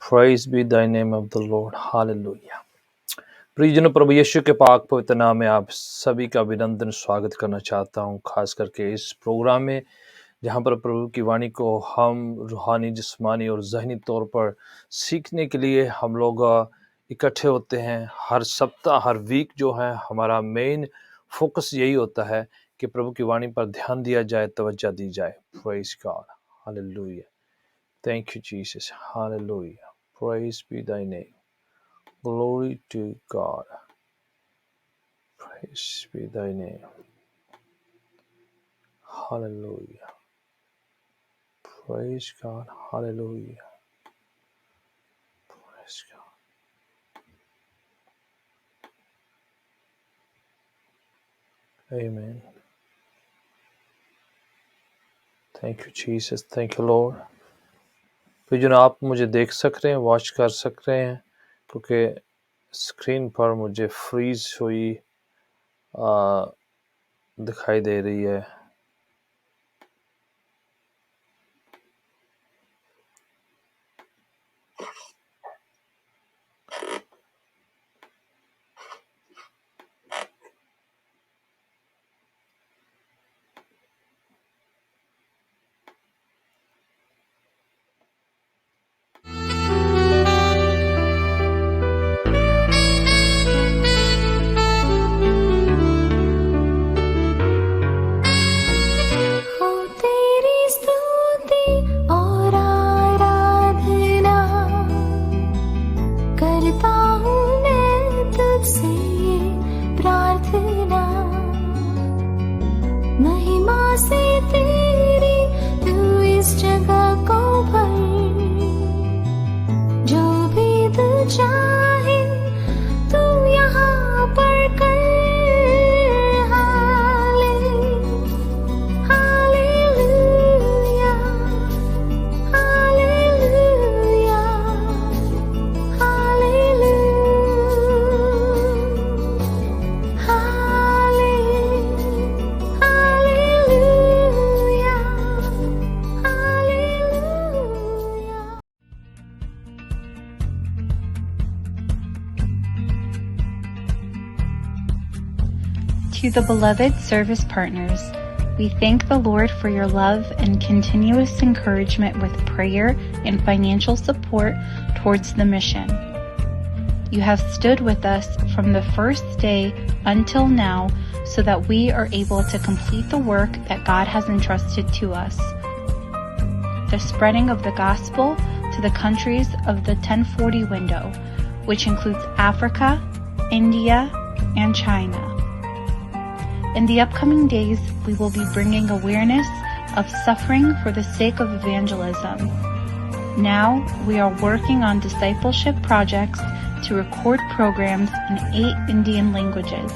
Praise be thy name of the Lord. Hallelujah. प्रियजनों, प्रभु यीशु के पाक पवित्र नाम में आप सभी का अभिनंदन स्वागत करना चाहता हूं, खास करके इस प्रोग्राम में जहां पर प्रभु की वाणी को हम रूहानी, जिस्मानी और ज़हनी तौर पर सीखने के लिए हम लोग इकट्ठे होते हैं। हर सप्ताह, हर वीक जो है हमारा मेन फोकस यही होता है कि प्रभु की वाणी पर ध्यान दिया जाए, तवज्जो दी जाए। Praise God, hallelujah, thank you Jesus, hallelujah, praise be thy name, glory to God, praise be thy name, hallelujah, praise God, hallelujah, praise God. Amen. Thank you Jesus, thank you Lord. फिर जो आप मुझे देख सक रहे हैं, watch कर सक रहे हैं, क्योंकि स्क्रीन पर मुझे फ्रीज हुई दिखाई दे रही है। हो तेरी स्तुति और आराधना करता हूँ मैं तुझसे ये प्रार्थना, महिमा से तेरी तू इस जगह को भर, जो भी तू चाहे तू यहाँ पर कर। To the beloved service partners, we thank the Lord for your love and continuous encouragement with prayer and financial support towards the mission. You have stood with us from the first day until now so that we are able to complete the work that God has entrusted to us. The spreading of the gospel to the countries of the 1040 window, which includes Africa, India, and China. In the upcoming days, we will be bringing awareness of suffering for the sake of evangelism. Now, we are working on discipleship projects to record programs in 8 Indian languages.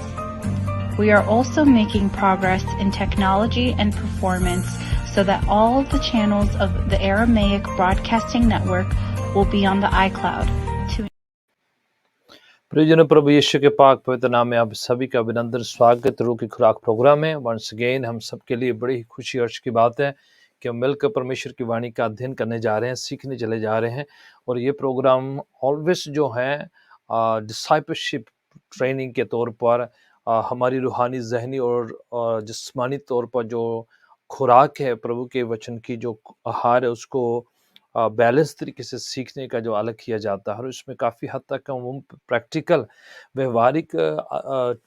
We are also making progress in technology and performance so that all of the channels of the Aramaic Broadcasting Network will be on the iCloud. प्रियजनों, प्रभु यीशु के पाक पवित्र नाम में आप सभी का अभिनंदन स्वागत। रूह की खुराक प्रोग्राम में वंस अगेन हम सबके लिए बड़ी ही खुशी हर्ष की बात है कि हम मिलकर परमेश्वर की वाणी का अध्ययन करने जा रहे हैं, सीखने चले जा रहे हैं। और ये प्रोग्राम ऑलवेज जो है डिसाइपलशिप ट्रेनिंग के तौर पर हमारी रूहानी, जहनी और जिस्मानी तौर पर जो खुराक है, प्रभु के वचन की जो आहार है, उसको बैलेंस तरीके से सीखने का जो अलग किया जाता है। और इसमें काफ़ी हद तक हम प्रैक्टिकल व्यवहारिक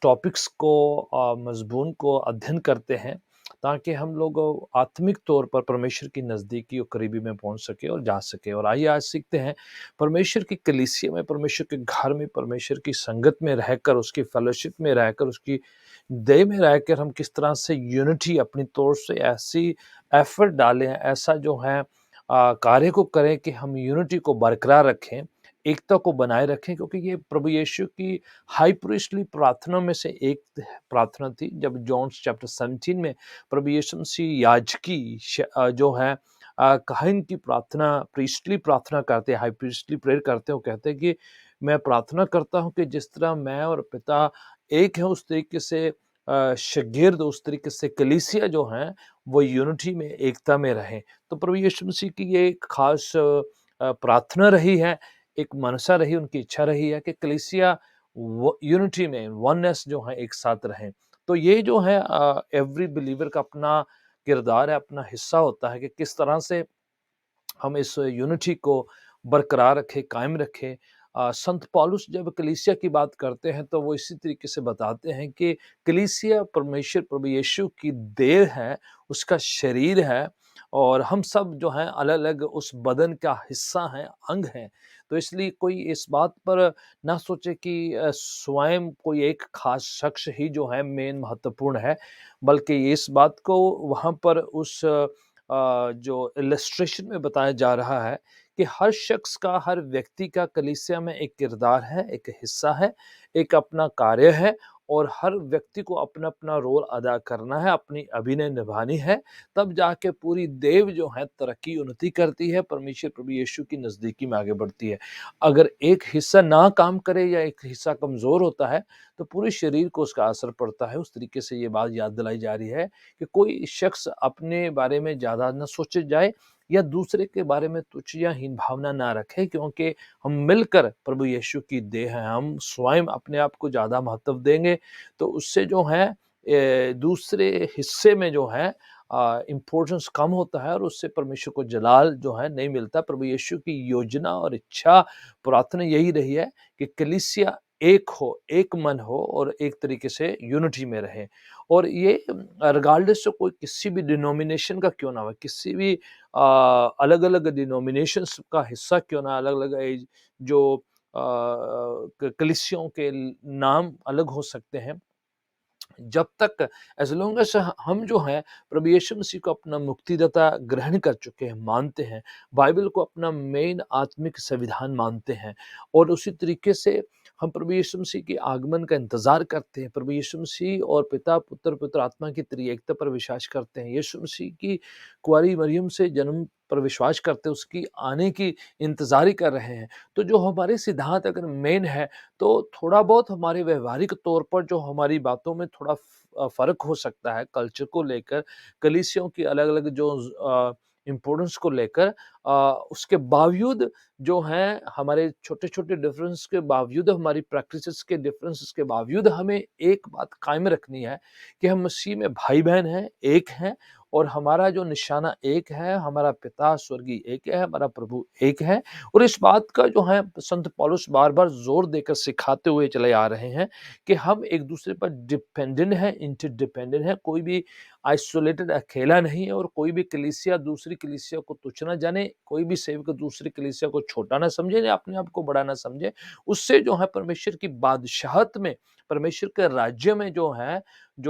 टॉपिक्स को मज़मून को अध्ययन करते हैं, ताकि हम लोग आत्मिक तौर पर परमेश्वर की नज़दीकी और करीबी में पहुंच सके और जा सके। और आइए आज सीखते हैं परमेश्वर की कलीसिया में, परमेश्वर के घर में, परमेश्वर की संगत में रहकर, उसकी फेलोशिप में रहकर, उसकी दया में रहकर हम किस तरह से यूनिटी अपनी तौर से ऐसी एफर्ट डालें, ऐसा जो है कार्य को करें कि हम यूनिटी को बरकरार रखें, एकता को बनाए रखें। क्योंकि ये प्रभु यीशु की हाई प्रीस्टली प्रार्थना में से एक प्रार्थना थी। जब जॉन चैप्टर 17 में प्रभु यीशु मसीह याजकी जो है काहिन की प्रार्थना, प्रीस्टली प्रार्थना करते हैं, हाई प्रीस्टली प्रेयर करते हैं। वो कहते हैं कि मैं प्रार्थना करता हूँ कि जिस तरह मैं और पिता एक है, उस तरीके से शागिर्द, उस तरीके से कलीसिया जो है वो यूनिटी में, एकता में रहें। तो प्रभु यीशु मसीह की ये एक खास प्रार्थना रही है, एक मनसा रही, उनकी इच्छा रही है कि कलीसिया यूनिटी में वननेस जो है एक साथ रहें। तो ये जो है एवरी बिलीवर का अपना किरदार है, अपना हिस्सा होता है कि किस तरह से हम इस यूनिटी को बरकरार रखें, कायम रखें। संत पौलुस जब कलीसिया की बात करते हैं तो वो इसी तरीके से बताते हैं कि कलीसिया परमेश्वर प्रभु यीशु की देह है, उसका शरीर है और हम सब जो हैं अलग-अलग उस बदन का हिस्सा हैं, अंग हैं। तो इसलिए कोई इस बात पर ना सोचे कि स्वयं कोई एक ख़ास शख्स ही जो है मेन महत्वपूर्ण है, बल्कि इस बात को वहाँ पर उस जो इलस्ट्रेशन में बताया जा रहा है कि हर शख्स का, हर व्यक्ति का कलीसिया में एक किरदार है, एक हिस्सा है, एक अपना कार्य है और हर व्यक्ति को अपना-अपना रोल अदा करना है, अपनी अभिनय निभानी है, तब जाके पूरी देव जो है तरक्की, उन्नति करती है, परमेश्वर प्रभु यीशु की नज़दीकी में आगे बढ़ती है। अगर एक हिस्सा ना काम करे या एक हिस्सा कमज़ोर होता है, तो पूरे शरीर को उसका असर पड़ता है। उस तरीके से ये बात याद दिलाई जा रही है कि कोई शख्स अपने बारे में ज़्यादा ना सोचे जाए या दूसरे के बारे में तुच्छ या हीन भावना ना रखे, क्योंकि हम मिलकर प्रभु यीशु की देह हैं। हम स्वयं अपने आप को ज़्यादा महत्व देंगे तो उससे जो है दूसरे हिस्से में जो है इम्पोर्टेंस कम होता है और उससे परमेश्वर को जलाल जो है नहीं मिलता। प्रभु यीशु की योजना और इच्छा, प्रार्थना यही रही है कि कलीसिया एक हो, एक मन हो और एक तरीके से यूनिटी में रहे। और ये रिगार्डियस ऑफ कोई किसी भी डिनोमिनेशन का क्यों ना हो, किसी भी अलग-अलग डिनोमिनेशंस का हिस्सा क्यों ना, अलग-अलग जो कलीसियों के नाम अलग हो सकते हैं, जब तक एज़ लॉन्ग एज़ हम जो हैं प्रभु यीशु मसीह को अपना मुक्तिदाता ग्रहण कर चुके हैं, मानते हैं, बाइबल को अपना मेन आत्मिक संविधान मानते हैं और उसी तरीके से हम प्रभु यीशु मसीह के आगमन का इंतज़ार करते हैं। प्रभु यीशु मसीह और पिता, पुत्र, पवित्र आत्मा की त्रिएकता पर विश्वास करते हैं। यीशु मसीह की कुँवारी मरियम से जन्म पर विश्वास करते हैं, उसकी आने की इंतज़ारी कर रहे हैं। तो जो हमारे सिद्धांत अगर मेन है, तो थोड़ा बहुत हमारे व्यवहारिक तौर पर जो हमारी बातों में थोड़ा फ़र्क हो सकता है कल्चर को लेकर, कलीसियों की अलग-अलग जो इम्पोर्टेंस को लेकर, उसके बावजूद जो हैं हमारे छोटे-छोटे डिफरेंस के बावजूद, हमारी प्रैक्टिसेस के डिफरेंसेस के बावजूद हमें एक बात कायम रखनी है कि हम मसीह में भाई-बहन हैं, एक हैं और हमारा जो निशाना एक है, हमारा पिता स्वर्गीय एक है, हमारा प्रभु एक है। और इस बात का जो है संत पौलुस बार-बार ज़ोर देकर सिखाते हुए चले आ रहे हैं कि हम एक-दूसरे पर डिपेंडेंट हैं, इंटरडिपेंडेंट हैं। कोई भी आइसोलेटेड अकेला नहीं है और कोई भी कलीसिया दूसरी कलीसिया को तुच्छ ना जाने, कोई भी सेवक दूसरी कलीसिया को छोटा ना समझे या अपने आप को बड़ा ना समझे। उससे जो है परमेश्वर की बादशाहत में, परमेश्वर के राज्य में जो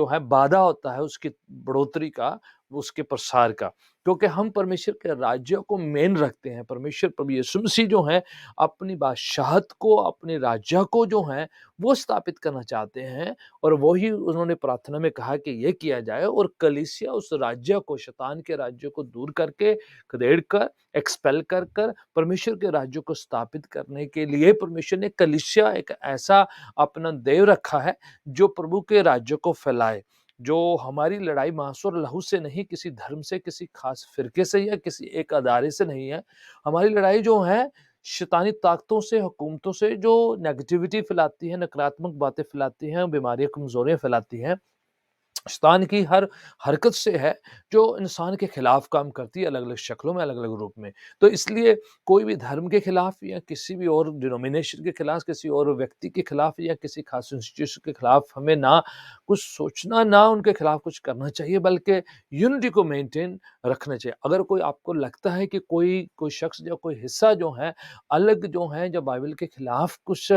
है बाधा होता है उसकी बढ़ोतरी का, उसके प्रसार का। क्योंकि हम परमेश्वर के राज्य को मेन रखते हैं। परमेश्वर प्रभु यीशु मसीह जो हैं अपनी बादशाहत को, अपने राज्य को जो है वो स्थापित करना चाहते हैं और वही उन्होंने प्रार्थना में कहा कि ये किया जाए और कलीसिया उस राज्य को, शैतान के राज्य को दूर करके, खदेड़ कर, एक्सपेल कर परमेश्वर के राज्य को स्थापित करने के लिए परमेश्वर ने कलीसिया एक ऐसा अपना देव रखा है जो प्रभु के राज्य को फैलाए। जो हमारी लड़ाई मांस और लहू से नहीं, किसी धर्म से, किसी खास फ़िरके से या किसी एक अदारे से नहीं है। हमारी लड़ाई जो है शैतानी ताकतों से, हुकूमतों से जो नेगेटिविटी फैलाती हैं, नकारात्मक बातें फैलाती हैं, बीमारियाँ, कमज़ोरियाँ फैलाती हैं। शैतान की हर हरकत से है जो इंसान के खिलाफ काम करती है, अलग-अलग शक्लों में, अलग-अलग रूप में। तो इसलिए कोई भी धर्म के खिलाफ या किसी भी और डिनोमिनेशन के खिलाफ, किसी और व्यक्ति के खिलाफ या किसी खास इंस्टीट्यूशन के खिलाफ हमें ना कुछ सोचना, ना उनके खिलाफ कुछ करना चाहिए, बल्कि यूनिटी को मेंटेन रखना चाहिए। अगर कोई आपको लगता है कि कोई कोई शख्स या कोई हिस्सा जो है अलग जो है, जो बाइबल के खिलाफ कुछ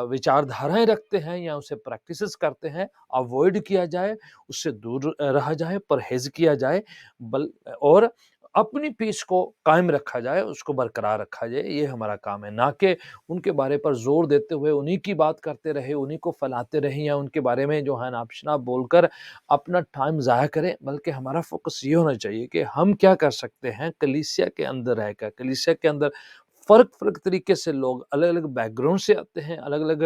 विचारधाराएँ रखते हैं या उसे प्रैक्टिसेस करते हैं, अवॉइड किया जाए, उससे दूर रहा जाए, परहेज़ किया जाए, बल और अपनी पीस को कायम रखा जाए, उसको बरकरार रखा जाए, ये हमारा काम है। ना कि उनके बारे पर ज़ोर देते हुए उन्हीं की बात करते रहें, उन्हीं को फैलाते रहें या उनके बारे में जो है नाप-शनाप बोलकर अपना टाइम ज़ाया करें, बल्कि हमारा फ़ोकस ये होना चाहिए कि हम क्या कर सकते हैं कलीसिया के अंदर रहकर। कलीसिया के अंदर फ़र्क-फ़र्क तरीके से लोग अलग-अलग बैकग्राउंड से आते हैं, अलग-अलग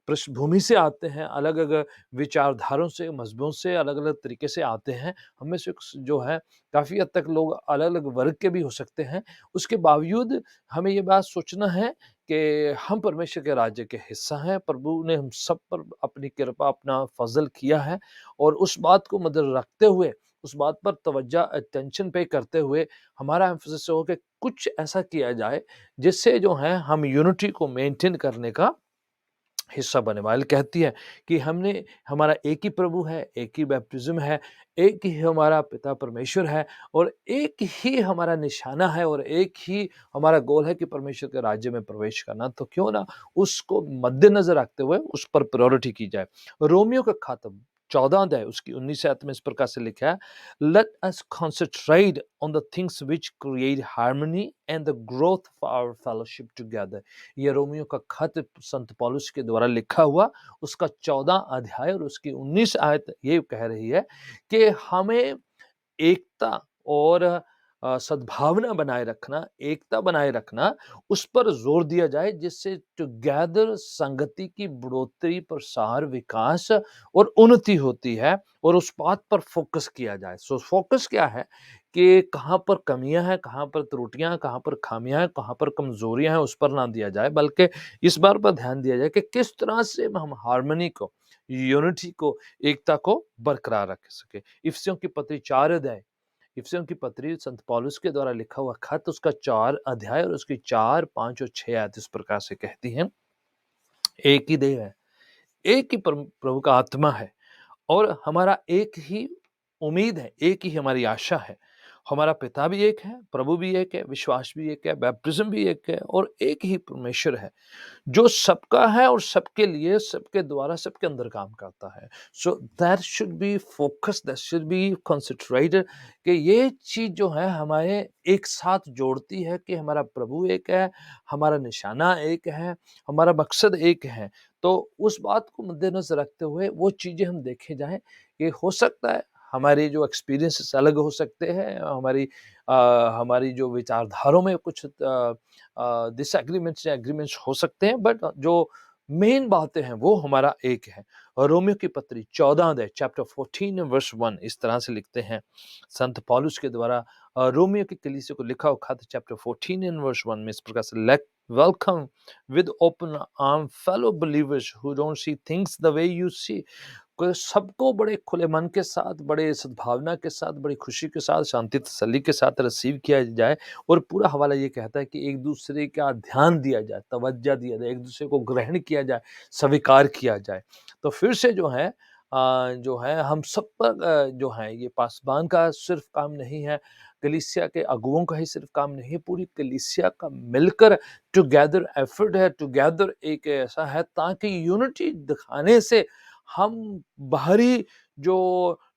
पृष्ठभूमि से आते हैं, अलग-अलग विचारधारों से, मज़हबों से, अलग-अलग तरीके से आते हैं। हम में से जो है काफ़ी हद तक लोग अलग-अलग वर्ग के भी हो सकते हैं। उसके बावजूद हमें ये बात सोचना है कि हम परमेश्वर के राज्य के हिस्सा हैं। प्रभु ने हम सब पर अपनी कृपा, अपना फ़ज़ल किया है और उस बात को मद्देनज़र रखते हुए, उस बात पर तवज्जो अटेंशन पे करते हुए हमारा एम्फसिस हो कि कुछ ऐसा किया जाए जिससे जो है हम यूनिटी को मेंटेन करने का हिस्सा बने। बाइबल कहती है कि हमने हमारा एक ही प्रभु है, एक ही बपतिस्म है, एक ही हमारा पिता परमेश्वर है और एक ही हमारा निशाना है और एक ही हमारा गोल है कि परमेश्वर के राज्य में प्रवेश करना। तो क्यों ना उसको मद्देनज़र रखते हुए उस पर प्रायोरिटी की जाए। रोमियो का खत 14 अध्याय उसकी 19 आयत में इस प्रकार से लिखा है, let us concentrate on the things which create harmony and the growth of our fellowship together। ये रोमियो का खत संत पौलुस के द्वारा लिखा हुआ उसका 14 अध्याय और उसकी 19 आयत ये कह रही है कि हमें एकता और सद्भावना बनाए रखना, एकता बनाए रखना, उस पर जोर दिया जाए जिससे टुगेदर संगति की बढ़ोतरी, प्रसार, विकास और उन्नति होती है और उस बात पर फोकस किया जाए। सो फोकस क्या है कि कहाँ पर कमियां हैं, कहाँ पर त्रुटियां, कहाँ पर खामियां हैं, कहाँ पर कमजोरियां हैं, उस पर ना दिया जाए, बल्कि इस बार पर ध्यान दिया जाए कि किस तरह से हम हार्मनी को, यूनिटी को, एकता को बरकरार रख सके। इफिसियों की पत्री 4 अध्याय, इफिसियों की पत्री संत पौलुस के द्वारा लिखा हुआ खत उसका 4 अध्याय और उसकी 4, 5 और 6 आयत इस प्रकार से कहती हैं, एक ही देह है, एक ही प्रभु का आत्मा है और हमारा एक ही उम्मीद है, एक ही हमारी आशा है। हमारा पिता भी एक है, प्रभु भी एक है, विश्वास भी एक है, बपतिस्म भी एक है और एक ही परमेश्वर है जो सबका है और सबके लिए, सबके द्वारा, सबके अंदर काम करता है। So that should be focus, that should be concentrated कि ये चीज जो है हमारे एक साथ जोड़ती है कि हमारा प्रभु एक है, हमारा निशाना एक है, हमारा मकसद एक है। तो उस बात को मद्देनजर रखते हुए वो चीजें हम देखे जाएं कि हो सकता है हमारे जो एक्सपीरियंसेस अलग हो सकते हैं, हमारी जो विचारधारों में कुछ डिसएग्रीमेंट्स या एग्रीमेंट्स हो सकते हैं, बट जो मेन बातें हैं वो हमारा एक है। और रोमियो की पत्री 14 अध्याय चैप्टर 14 वर्स 1 इस तरह से लिखते हैं संत पौलुस के द्वारा रोमियो की कलीसिया को लिखा हुआ खत चैप्टर 14 वर्स 1 में इस प्रकार से, let welcome with open arm fellow believers who don't see things the way you see. सबको बड़े खुले मन के साथ, बड़े सद्भावना के साथ, बड़ी खुशी के साथ, शांति तसल्ली के साथ रिसीव किया जाए। और पूरा हवाला ये कहता है कि एक दूसरे का ध्यान दिया जाए, तवज्जो दिया जाए, एक दूसरे को ग्रहण किया जाए, स्वीकार किया जाए। तो फिर से जो है हम सब पर जो है ये पासबान का सिर्फ काम नहीं है, कलीसिया के अगुओं का ही सिर्फ काम नहीं है, पूरी कलीसिया का मिलकर टुगेदर एफर्ट है, टुगेदर एक ऐसा है ताकि यूनिटी दिखाने से हम बाहरी जो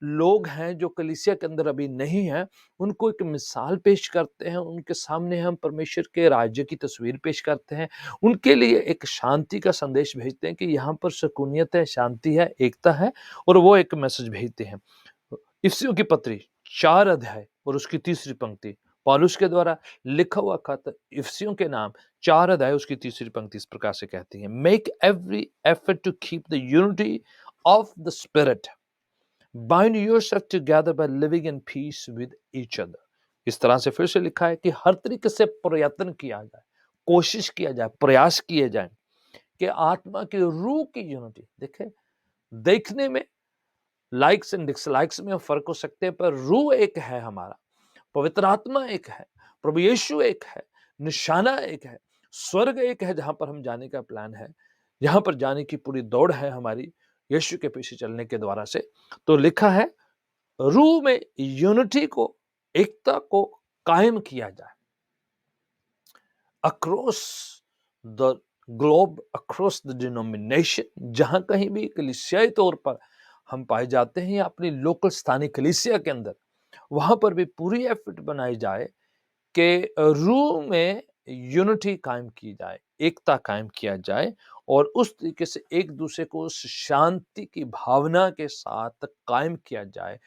लोग हैं जो कलीसिया के अंदर अभी नहीं हैं, उनको एक मिसाल पेश करते हैं, उनके सामने हम परमेश्वर के राज्य की तस्वीर पेश करते हैं, उनके लिए एक शांति का संदेश भेजते हैं कि यहाँ पर सुकूनियत है, शांति है, एकता है, और वो एक मैसेज भेजते हैं। इफिसियों की पत्री 4 अध्याय और उसकी 3री पंक्ति, पौलुस के द्वारा लिखा हुआ खत इफिसियों के नाम 4 अध्याय उसकी 3री पंक्ति इस प्रकार से कहती है, make every effort to keep the unity of the spirit, bind yourself together by living in peace with each other. इस तरह से फिर से लिखा है कि हर तरीके से प्रयत्न किया जाए, कोशिश किया जाए, प्रयास किए जाए कि आत्मा की रूह की यूनिटी, देखे देखने में लाइक्स एंड डिसलाइक्स में फर्क हो सकते हैं, पर रूह एक है, हमारा पवित्र आत्मा एक है, प्रभु यीशु एक है, निशाना एक है, स्वर्ग एक है जहां पर हम जाने का प्लान है, जहां पर जाने की पूरी दौड़ है हमारी यीशु के पीछे चलने के द्वारा से। तो लिखा है रूह में यूनिटी को, एकता को कायम किया जाए across the globe, across the denomination, जहां कहीं भी कलीसियाई तौर पर हम पाए जाते हैं या अपनी लोकल स्थानीय कलीसिया के अंदर, वहां पर भी पूरी एफर्ट बनाई जाए कि रूह में यूनिटी कायम की जाए, एकता कायम किया जाए और उस तरीके से एक दूसरे को उस शांति की भावना के साथ कायम किया जाए,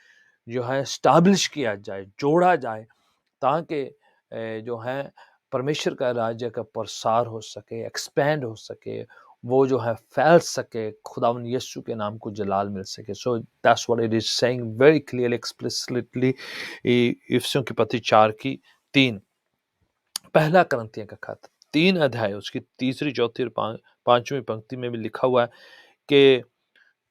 जो है स्टैब्लिश किया जाए, जोड़ा जाए, ताकि जो है परमेश्वर का राज्य का प्रसार हो सके, एक्सपैंड हो सके वो जो है फैल सके, खुदावंद यीशु के नाम को जलाल मिल सके। So that's what it is saying very clearly explicitly. इफिसियों की पत्री 4:3, पहला करंथियों का खत 3 अध्याय उसकी तीसरी, चौथी और पांचवी पंक्ति में भी लिखा हुआ है कि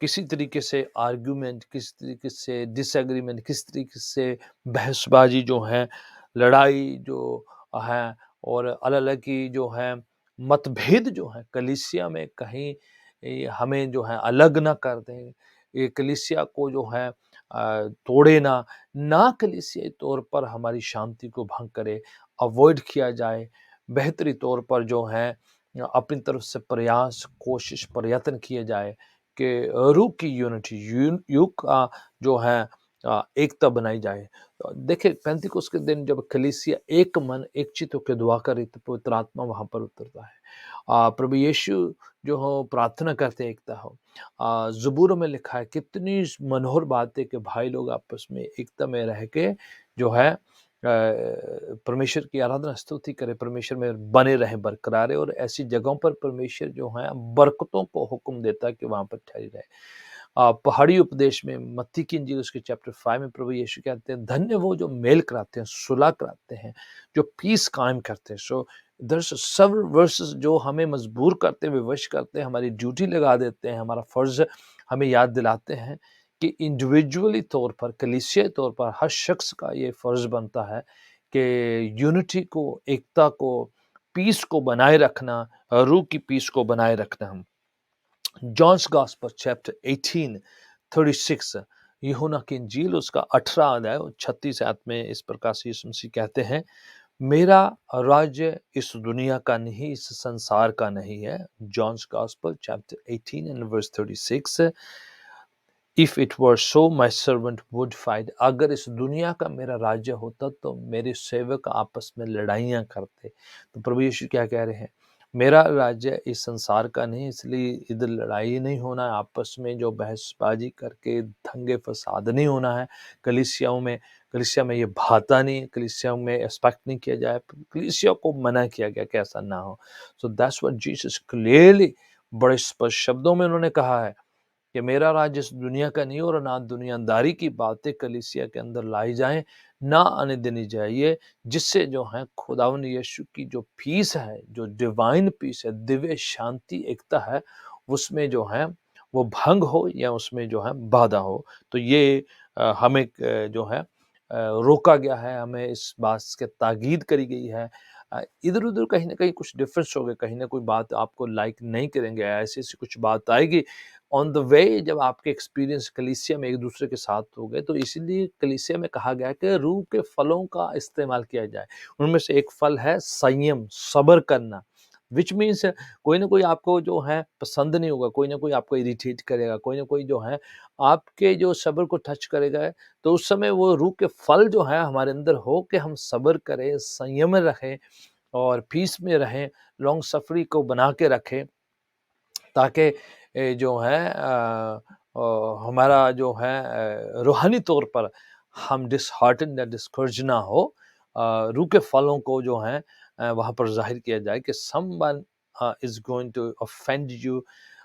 किसी तरीके से आर्ग्यूमेंट, किसी तरीके से डिसएग्रीमेंट, किसी तरीके से बहसबाजी जो है, लड़ाई जो है, और अलग अलग की जो है मतभेद जो है कलीसिया में कहीं हमें जो है अलग ना कर दें, ये कलीसिया को जो है तोड़े ना कलीसियाई तौर पर हमारी शांति को भंग करे, अवॉइड किया जाए। बेहतरी तौर पर जो है अपनी तरफ से प्रयास, कोशिश, प्रयत्न किए जाए कि रूह की यूनिटी, युग का जो है एकता बनाई जाए। देखिए पेंतिकुस्त के दिन जब कलीसिया एक मन एक चित्त होकर दुआ करी तो पवित्र आत्मा वहां पर उतरता है। प्रभु यीशु जो हो प्रार्थना करते एकता हो। ज़बूर में लिखा है, कितनी मनोहर बात है कि भाई लोग आपस में एकता में रह के जो है परमेश्वर की आराधना स्तुति करे, परमेश्वर में बने रहे, बरकरार रहे, और ऐसी जगहों पर परमेश्वर जो है बरकतों को हुक्म देता है कि वहां पर ठहरी रहे। पहाड़ी उपदेश में मत्ती की इंजील उसके चैप्टर 5 में प्रभु यीशु कहते हैं, धन्य वो जो मेल कराते हैं, सुलह कराते हैं, जो पीस कायम करते हैं। सो दर्स सब वर्सेस जो हमें मजबूर करते हैं, विवश करते हैं, हमारी ड्यूटी लगा देते हैं, हमारा फर्ज हमें याद दिलाते हैं कि इंडिविजुअली तौर पर, कलीसियाई तौर पर हर शख्स का ये फर्ज बनता है कि यूनिटी को, एकता को, पीस को बनाए रखना, रूह की पीस को बनाए रखना। हम जॉन्स गॉस्पेल चैप्टर 18:36, यूहन्ना की इंजील उसका 18 अध्याय 36 आयत में इस प्रकार से यीशु मसीह कहते हैं, मेरा राज्य इस दुनिया का नहीं, इस संसार का नहीं है। John's gospel chapter 18 and verse 36, if it were so my servant would fight, अगर इस दुनिया का मेरा राज्य होता तो मेरे सेवक आपस में लड़ाइयाँ करते। तो प्रभु यीशु क्या कह रहे हैं, मेरा राज्य इस संसार का नहीं, इसलिए इधर लड़ाई नहीं होना है, आपस में जो बहसबाजी करके दंगे फसाद नहीं होना है। कलीसिया में ये भाता नहीं, कलीसिया में एक्सपेक्ट नहीं किया जाए, कलीसिया को मना किया गया कि ऐसा ना हो। सो दैट्स व्हाट जीसस क्लियरली, बड़े स्पष्ट शब्दों में उन्होंने कहा है कि मेरा राज्य इस दुनिया का नहीं, और ना दुनियादारी की बातें कलीसिया के अंदर लाई जाएं, ना आने देनी चाहिए, जिससे जो है खुदावंद यीशु की जो पीस है, जो डिवाइन पीस है, दिव्य शांति एकता है, उसमें जो है वो भंग हो या उसमें जो है बाधा हो। तो ये हमें जो है रोका गया है, हमें इस बात के ताकीद करी गई है। इधर उधर कहीं ना कहीं कुछ डिफरेंस हो गए, कहीं ना कोई बात आपको लाइक नहीं करेंगे, ऐसी ऐसी कुछ बात आएगी ऑन द वे, जब आपके एक्सपीरियंस कलीसिया में एक दूसरे के साथ हो गए। तो इसीलिए कलीसिया में कहा गया कि रूह के फलों का इस्तेमाल किया जाए। उनमें से एक फल है संयम, सब्र करना, विच मीन्स कोई ना कोई आपको जो है पसंद नहीं होगा, कोई ना कोई आपको इरिटेट करेगा, कोई ना कोई जो है आपके जो सब्र को टच करेगा। तो उस समय वो रूह के फल जो है हमारे अंदर हो कि हम सब्र करें, संयम में रहें और पीस में रहें, लॉन्ग सफरी को बना के रखें, ताकि जो है हमारा जो है रूहानी तौर पर हम डिसहार्टन या डिस्करेज ना हो। रूह के फलों को जो है वहाँ पर जाहिर किया जाए कि someone is going to offend you,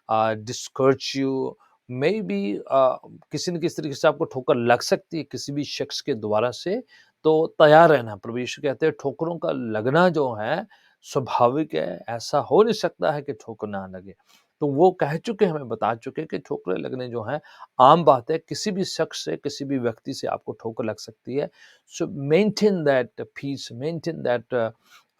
discourage you, maybe किसी न किसी तरीके से आपको ठोकर लग सकती है किसी भी शख्स के द्वारा से, तो तैयार रहना। प्रभु यीशु कहते हैं ठोकरों का लगना जो है स्वाभाविक है, ऐसा हो नहीं सकता है कि ठोकर ना लगे। तो वो कह चुके, हमें बता चुके कि ठोकरें लगने जो है आम बात है, किसी भी शख्स से, किसी भी व्यक्ति से आपको ठोकर लग सकती है। So maintain that peace, maintain that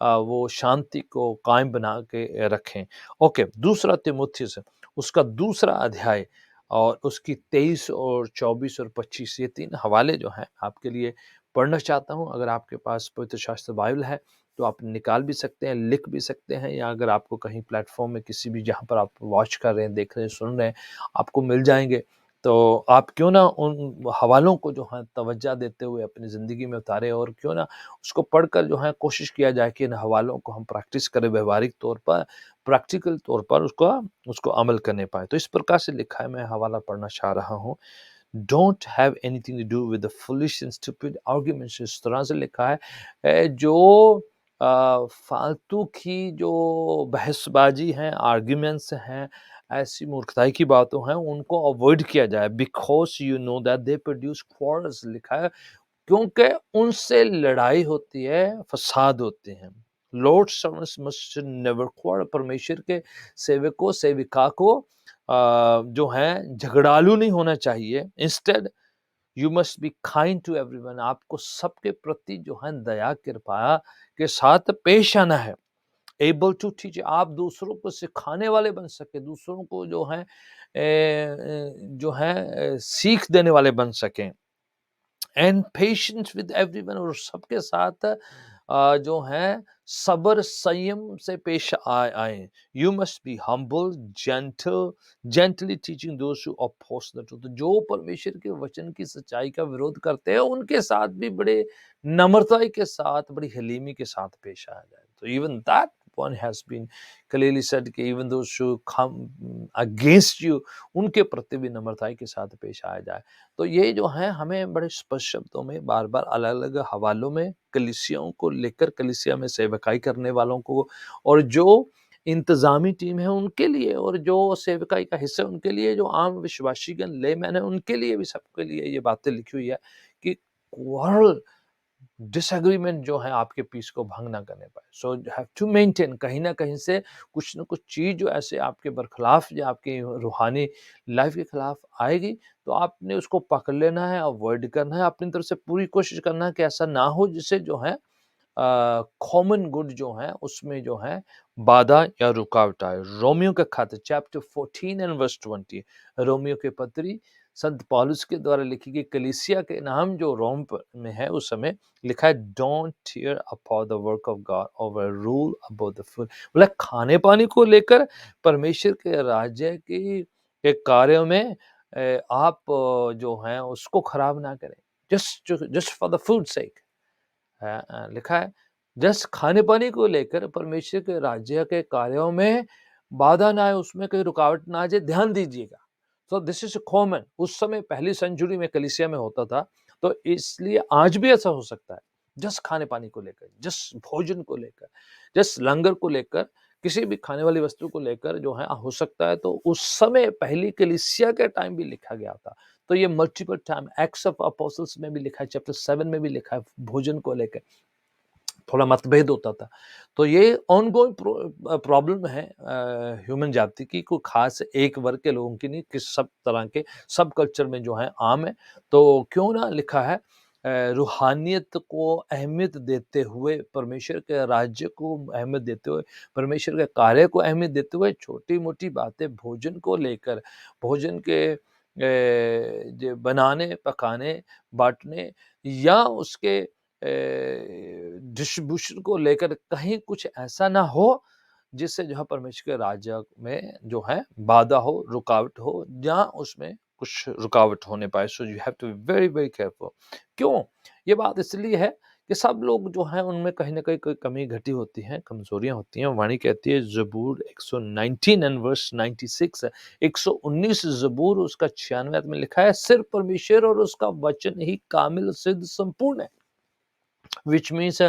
वो शांति को कायम बना के रखें। ओके, दूसरा तीमुथियुस उसका दूसरा अध्याय और उसकी 23 और 24 और 25 ये 3 हवाले जो हैं आपके लिए पढ़ना चाहता हूँ। अगर आपके पास पवित्र शास्त्र बाइबल है तो आप निकाल भी सकते हैं, लिख भी सकते हैं, या अगर आपको कहीं प्लेटफॉर्म में किसी भी जहाँ पर आप वॉच कर रहे हैं, देख रहे हैं, सुन रहे हैं, आपको मिल जाएंगे। तो आप क्यों ना उन हवालों को जो है तवज्जो देते हुए अपनी ज़िंदगी में उतारें, और क्यों ना उसको पढ़कर जो है कोशिश किया जाए कि इन हवालों को हम प्रैक्टिस करें, व्यवहारिक तौर पर, प्रैक्टिकल तौर पर उसको अमल करने पाए। तो इस प्रकार से लिखा है, मैं हवाला पढ़ना चाह रहा हूँ। Don't have anything to do with the foolish and stupid arguments. इस तरह से लिखा है जो फालतू की जो बहसबाजी हैं, आर्ग्यूमेंट्स हैं, ऐसी मूर्खताई की बातों हैं, उनको अवॉइड किया जाए। Because you know that they produce quarrels लिखा है, क्योंकि उनसे लड़ाई होती है, फसाद होते हैं। लॉर्ड सर्वेंट्स मस्ट नेवर क्वार्रल, परमेश्वर के सेवकों सेविका को जो है झगड़ालू नहीं होना चाहिए। Instead you must be kind to everyone, आपको सबके प्रति जो है दया कृपा के साथ पेश आना है। एबल टू टीच, आप दूसरों को सिखाने वाले बन सके, दूसरों को जो है सीख देने वाले बन सकें। एंड पेशेंस विद एवरीवन, और सबके साथ जो है सब्र संयम से पेश आए। You must be humble gently teaching those who oppose the truth, जो परमेश्वर के वचन की सच्चाई का विरोध करते हैं उनके साथ भी बड़े नम्रताई के साथ, बड़ी हलीमी के साथ पेश आया जाए। तो even that one has been clearly said कि even those who come against you, उनके प्रति भी नम्रताई के साथ पेश आया जाए। तो ये जो है हमें बड़े स्पष्ट शब्दों में बार बार अलग अलग हवालों में कलीसियाओं को लेकर, कलीसिया में सेवकाई करने वालों को, और जो इंतजामी टीम है उनके लिए, और जो सेवकाई का हिस्सा है उनके लिए, जो आम विश्वासीगण लेमैन है उनके लिए भी, सबके लिए ये बातें लिखी हुई है कि क्वारल, डिसएग्रीमेंट जो है आपके पीस को भंग ना करने पाए। So you have to maintain, कहीं ना कहीं से कुछ ना कुछ चीज जो ऐसे आपके बरखिलाफ या आपकी रूहानी लाइफ के खिलाफ आएगी, तो आपने उसको पकड़ लेना है, अवॉइड करना है, अपनी तरफ से पूरी कोशिश करना है कि ऐसा ना हो जिससे जो है कॉमन गुड जो है उसमें जो है बाधा या रुकावट आए। रोमियो के खत चैप्टर 14 एंड वर्स 20, रोमियो के पत्री संत पौलुस के द्वारा लिखी गई कलीसिया के नाम जो रोम में है उस समय लिखा है, don't tear upon the work of God over rule about the food, मतलब खाने पानी को लेकर परमेश्वर के राज्य के कार्यों में आप जो है उसको खराब ना करें, जस्ट फॉर द फूड सेक। लिखा है जस्ट खाने पानी को लेकर परमेश्वर के राज्य के कार्यों में बाधा ना आए, उसमें कोई रुकावट ना आ जाए, ध्यान दीजिएगा। सो दिस इज कॉमन, उस समय पहली सेंचुरी में कलीसिया में होता था, तो इसलिए आज भी ऐसा हो सकता है। जस्ट खाने पानी को लेकर, जस्ट भोजन को लेकर, जस्ट लंगर को लेकर, किसी भी खाने वाली वस्तु को लेकर जो है हो सकता है, तो उस समय पहली कलीसिया के टाइम भी लिखा गया था। तो ये multiple time acts of apostles में भी लिखा है, चैप्टर 7 में भी लिखा है, भोजन को लेकर थोड़ा मतभेद होता था। तो ये ऑनगोइंग प्रॉब्लम है ह्यूमन जाति की, कोई खास एक वर्ग के लोगों की नहीं, कि सब तरह के सब कल्चर में जो है आम है। तो क्यों ना लिखा है रूहानियत को अहमियत देते हुए, परमेश्वर के राज्य को अहमियत देते हुए, परमेश्वर के कार्य को अहमियत देते हुए, छोटी मोटी बातें भोजन को लेकर, भोजन के जो बनाने पकाने बांटने या उसके डिस्ट्रीब्यूशन को लेकर कहीं कुछ ऐसा ना हो जिससे जो है परमेश्वर के राज्य में जो है बाधा हो, रुकावट हो, या उसमें कुछ रुकावट होने पाए। So you have to be very very careful. क्यों ये बात इसलिए है कि सब लोग जो हैं उनमें कहीं ना कहीं कोई कमी घटी होती है, कमजोरियां होती हैं। वाणी कहती है जबूर 119 एंड वर्स 96, 119 जबूर उसका 96 में लिखा है, सिर्फ परमेश्वर और उसका वचन ही कामिल सिद्ध संपूर्ण है। विच मीन्स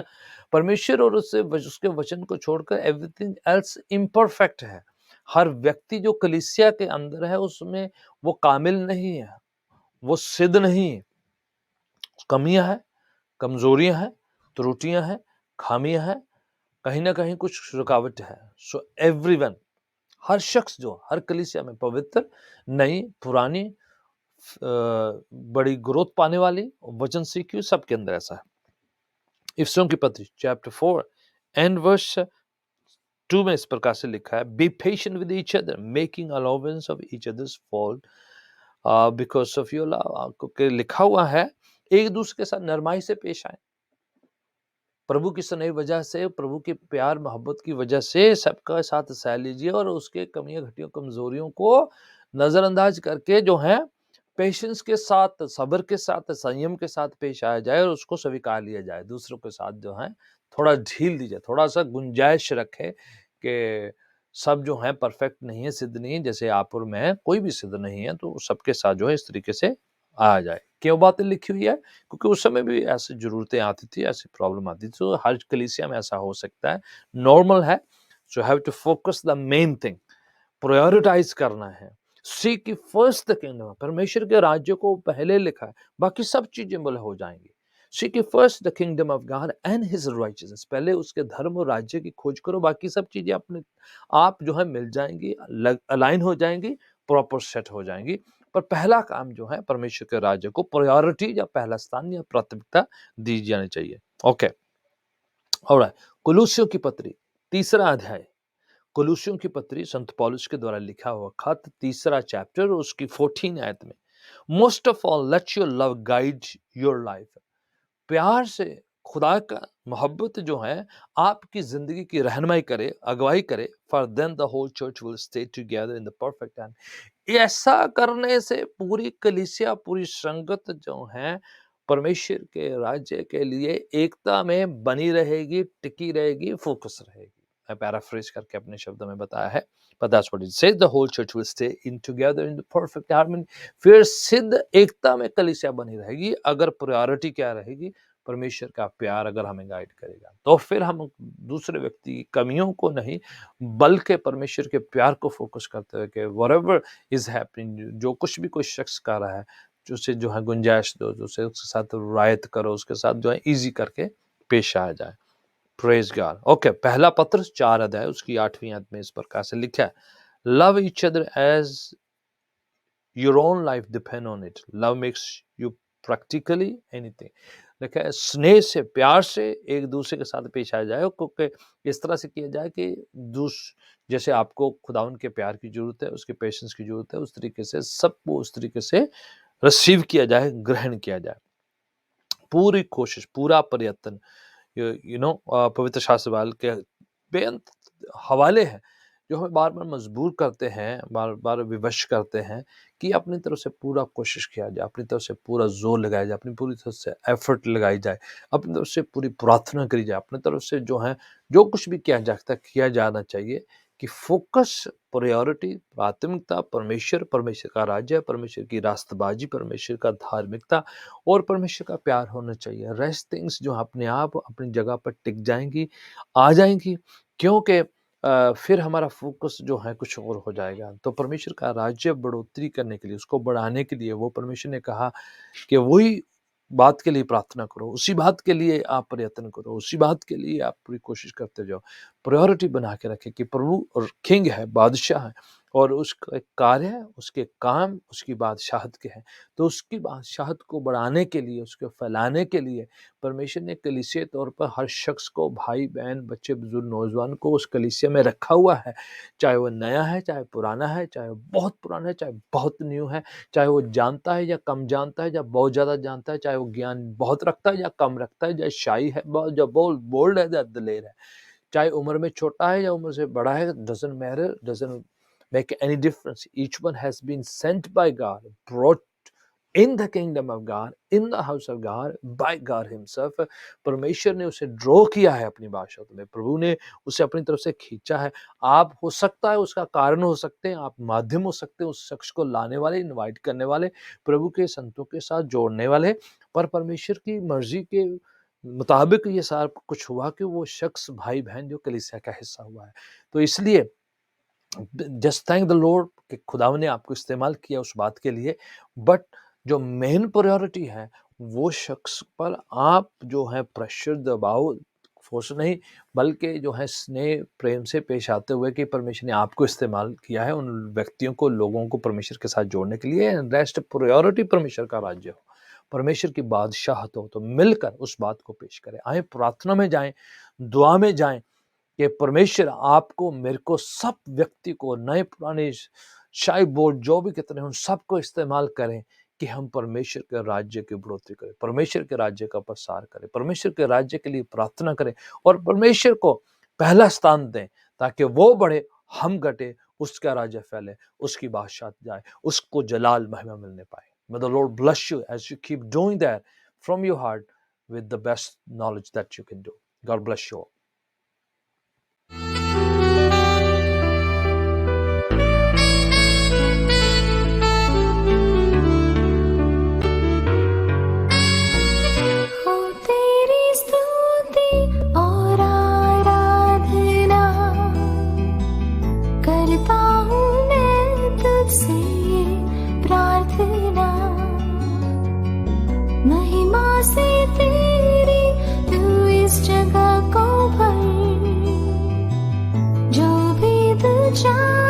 परमेश्वर और उसके वचन को छोड़कर एवरीथिंग एल्स इम्परफेक्ट है। हर व्यक्ति जो कलीसिया के अंदर है उसमें वो कामिल नहीं है, वो सिद्ध नहीं है, कमियां हैं, कमजोरियां हैं, त्रुटियां हैं, खामियां हैं, कहीं ना कहीं कुछ रुकावट है। सो एवरीवन, हर शख्स जो हर कलीसिया में पवित्र, नई पुरानी, बड़ी ग्रोथ पाने वाली, वचन सीखी, सबके अंदर ऐसा है। इफिसियों की पत्री चैप्टर 4 एंड वर्स 2 में इस प्रकार से लिखा है, be patient with each other making allowance of each others fault because of your love. क्योंकि लिखा हुआ है एक दूसरे के साथ नरमाई से पेश आए, प्रभु की सुनई वजह से, प्रभु के प्यार मोहब्बत की वजह से सबका साथ सह लीजिए, और उसके कमियों घटियों कमजोरियों को नजरअंदाज करके जो है पेशेंस के साथ, सब्र के साथ, संयम के साथ पेश आया जाए, और उसको स्वीकार लिया जाए। दूसरों के साथ जो है थोड़ा ढील दी जाए, थोड़ा सा गुंजाइश रखे कि सब जो है परफेक्ट नहीं है, सिद्ध नहीं है, जैसे आप और मैं कोई भी सिद्ध नहीं है, तो सबके साथ जो है इस तरीके से आ जाए। क्यों बातें लिखी हुई है? क्योंकि उस समय भी ऐसी ज़रूरतें आती थी, ऐसी प्रॉब्लम आती थी, तो हर कलीसिया में ऐसा हो सकता है, नॉर्मल है। So have to focus the main thing, prioritize करना है। सीक फर्स्ट द किंगडम, परमेश्वर के राज्य को पहले लिखा है, बाकी सब चीज़ें बोले हो जाएँगी। Seek first the kingdom of God and his righteousness, पहले उसके धर्म और राज्य की खोज करो, बाकी सब चीज़ें अपने आप जो है मिल जाएँगी, अलाइन हो जाएँगी, प्रॉपर सेट हो जाएँगी। पर पहला काम जो है परमेश्वर के राज्य को प्रायोरिटी या पहला स्थान या प्राथमिकता दी जानी चाहिए। Okay, alright. कुलुस्सियों की पत्री, तीसरा अध्याय। कुलुस्सियों की पत्री संत पौलुस के द्वारा लिखा हुआ खत, तीसरा चैप्टर, उसकी 14 आयत में, most of all let your love guide your life, प्यार से खुदा का मोहब्बत जो है आपकी जिंदगी की रहनुमाई करे, अगुवाई करे, for then the whole church will stay together in the perfect time. ऐसा करने से पूरी कलीसिया, पूरी संगत जो है परमेश्वर के राज्य के लिए एकता में बनी रहेगी, टिकी रहेगी, फोकस रहेगी। मैं पैराफ्रेज करके अपने शब्दों में बताया है, but that's what it says, the whole church will stay in together in the perfect harmony। फिर सिद्ध एकता में कलीसिया बनी रहेगी अगर प्रायोरिटी क्या रहेगी, परमेश्वर का प्यार अगर हमें गाइड करेगा, तो फिर हम दूसरे व्यक्ति की कमियों को नहीं, बल्कि परमेश्वर के प्यार को फोकस करते हुए कि whatever is happening, जो कुछ भी कोई शख्स कर रहा है, जो उसे जो है गुंजाइश दो, जो उसे उसके साथ रायत करो, उसके साथ जो है इजी करके पेश आ जाए। Praise God. ओके, पहला पत्र 4 अध्याय उसकी 8वीं आयत में इस प्रकार से लिखा है, love each other as your own life depend on it, love makes you practically anything। देखा है, स्नेह से, प्यार से एक दूसरे के साथ पेश आया जाए, क्योंकि इस तरह से किया जाए कि जैसे आपको खुदावन के प्यार की जरूरत है, उसके पेशेंस की जरूरत है, उस तरीके से सबको उस तरीके से रिसीव किया जाए, ग्रहण किया जाए। पूरी कोशिश, पूरा प्रयत्न, पवित्र शास्त्र वाल के बेअंत हवाले हैं जो हमें बार बार मजबूर करते हैं, बार बार विवश करते हैं कि अपनी तरफ से पूरा कोशिश किया जाए, अपनी तरफ से पूरा जोर लगाया जाए, अपनी पूरी तरफ से एफर्ट लगाई जाए, अपनी तरफ से पूरी प्रार्थना करी जाए, अपनी तरफ से जो है जो कुछ भी किया जाता किया जाना चाहिए कि फोकस, प्रायोरिटी, प्राथमिकता परमेश्वर, परमेश्वर का राज्य, परमेश्वर की रास्तबाजी, परमेश्वर का धार्मिकता और परमेश्वर का प्यार होना चाहिए। रेस्ट थिंग्स जो अपने आप अपनी जगह पर टिक जाएंगी, आ जाएंगी, क्योंकि फिर हमारा फोकस जो है कुछ और हो जाएगा। तो परमेश्वर का राज्य बढ़ोतरी करने के लिए, उसको बढ़ाने के लिए, वो परमेश्वर ने कहा कि वही बात के लिए प्रार्थना करो, उसी बात के लिए आप प्रयत्न करो, उसी बात के लिए आप पूरी कोशिश करते जाओ। प्रायोरिटी बना के रखें कि प्रभु और किंग है, बादशाह है, और उसका कार्य, उसके काम, उसकी बादशाहत के हैं। तो उसकी बादशाहत को बढ़ाने के लिए, उसको फैलाने के लिए परमेश्वर ने कलीसिया तौर पर हर शख्स को, भाई बहन, बच्चे, बुजुर्ग, नौजवान को उस कलीसिया में रखा हुआ है। चाहे वो नया है, चाहे पुराना है, चाहे वो बहुत पुराना है, चाहे बहुत न्यू है, चाहे वो जानता है या कम जानता है, या बहुत ज़्यादा जानता है, चाहे वो ज्ञान बहुत रखता है या कम रखता है, या शाई है, या बोल्ड है या दलेर है, चाहे उम्र में छोटा है या उम्र से बड़ा है, doesn't matter, doesn't make any difference। Each one has been sent by God, brought in the kingdom of God, in the house of God, by God himself। परमेश्वर ने उसे ड्रॉ किया है अपनी बादशाहत में, प्रभु ने उसे अपनी तरफ से खींचा है। आप हो सकता है उसका कारण हो सकते हैं, आप माध्यम हो सकते हैं उस शख्स को लाने वाले, इनवाइट करने वाले, प्रभु के संतों के साथ जोड़ने वाले, पर परमेश्वर की मर्जी के मुताबिक ये सारा कुछ हुआ कि वो शख्स, भाई बहन जो कलीसिया का हिस्सा हुआ है। तो इसलिए जस्ट थैंक द लॉर्ड कि खुदावन ने आपको इस्तेमाल किया उस बात के लिए, बट जो मेन प्रायोरिटी है वो शख्स पर आप जो है प्रेशर, दबाव, फोर्स नहीं, बल्कि जो है स्नेह, प्रेम से पेश आते हुए कि परमेश्वर ने आपको इस्तेमाल किया है उन व्यक्तियों को, लोगों को परमेश्वर के साथ जोड़ने के लिए। रेस्ट प्रायोरिटी परमेश्वर का राज्य हो, परमेश्वर की बादशाहत हो, तो मिलकर उस बात को पेश करें। आए प्रार्थना में जाएं, दुआ में जाएं कि परमेश्वर आपको, मेरे को, सब व्यक्ति को, नए पुराने शाही बोर्ड जो भी कितने उन सबको इस्तेमाल करें कि हम परमेश्वर के राज्य की बढ़ोतरी करें, परमेश्वर के राज्य का प्रसार करें, परमेश्वर के राज्य के लिए प्रार्थना करें और परमेश्वर को पहला स्थान दें, ताकि वो बढ़े, हम घटे, उसका राज्य फैले, उसकी बादशाहत जाए, उसको जलाल महिमा मिलने पाए। May the Lord bless you as you keep doing that from your heart with the best knowledge that you can do. God bless you all. जो भी दिल चाहे